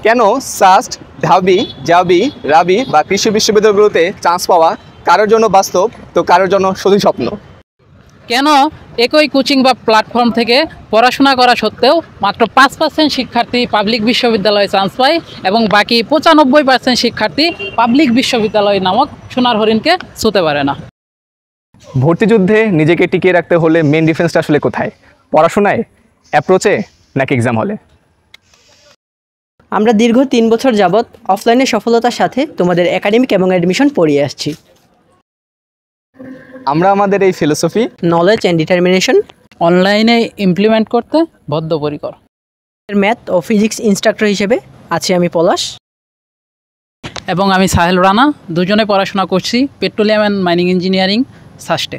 কেন সাস্ট, ঢাবি, জাবি, রাবি বা কৃষি বিশ্ববিদ্যালয়গুলোতে চান্স পাওয়া কারোর জন্য বাস্তব তো কারোর জন্য শুধু স্বপ্ন? কেন একই কোচিং বা প্ল্যাটফর্ম থেকে পড়াশোনা করা সত্ত্বেও মাত্র 5% শিক্ষার্থী পাবলিক বিশ্ববিদ্যালয়ে চান্স পায় এবং বাকি 95% শিক্ষার্থী পাবলিক বিশ্ববিদ্যালয় নামক সোনার হরিণকে ছুঁতে পারে না? ভর্তি যুদ্ধে নিজেকে টিকিয়ে রাখতে হলে মেন ডিফেন্সটা আসলে কোথায়? পড়াশোনায়, অ্যাপ্রোচে নাকি এক্সাম হলে? আমরা দীর্ঘ 3 বছর যাবৎ অফলাইনে সফলতার সাথে তোমাদের একাডেমিক এবং অ্যাডমিশন পড়িয়ে আসছি। আমরা আমাদের এই ফিলোসফি, নলেজ অ্যান্ড ডিটারমিনেশন অনলাইনে ইমপ্লিমেন্ট করতে বদ্ধপরিকর। ম্যাথ ও ফিজিক্স ইনস্ট্রাক্টর হিসেবে আছি আমি পলাশ এবং আমি সাহেল রানা। দুজনে পড়াশোনা করছি পেট্রোলিয়াম অ্যান্ড মাইনিং ইঞ্জিনিয়ারিং সাস্টে।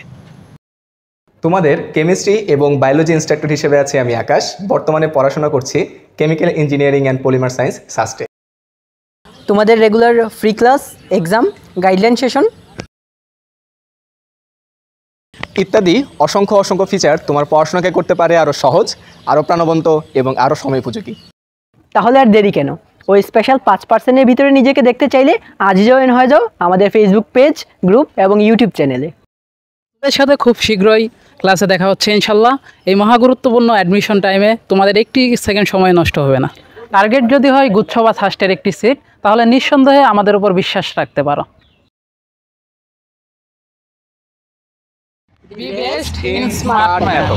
তোমাদের কেমিস্ট্রি এবং বায়োলজি ইনস্ট্রাক্টর হিসেবে আছি আমি আকাশ। বর্তমানে পড়াশোনা করছি chemical engineering and polymer science সাস্টে। তোমাদের regular free class, exam, guideline session ইত্যাদি অসংখ্য অসংখ্য ফিচার তোমার পড়াশোনাকে করতে পারে আরও সহজ, আরও প্রাণবন্ত এবং আরও সময়োপযোগী। তাহলে আর দেরি কেন? ওই স্পেশাল 5%-এর ভিতরে নিজেকে দেখতে চাইলে আজই জয়েন হয়ে যাও আমাদের ফেসবুক পেজ, গ্রুপ এবং ইউটিউব চ্যানেলে। তোমাদের সাথে খুব শীঘ্রই ক্লাসে দেখা হচ্ছে ইনশাল্লাহ। এই মহাগুরুত্বপূর্ণ অ্যাডমিশন টাইমে তোমাদের একটি সেকেন্ড সময় নষ্ট হবে না। টার্গেট যদি হয় গুচ্ছ বা সাস্টের একটি সিট, তাহলে নিঃসন্দেহে আমাদের উপর বিশ্বাস রাখতে পারো। Be best in smart math.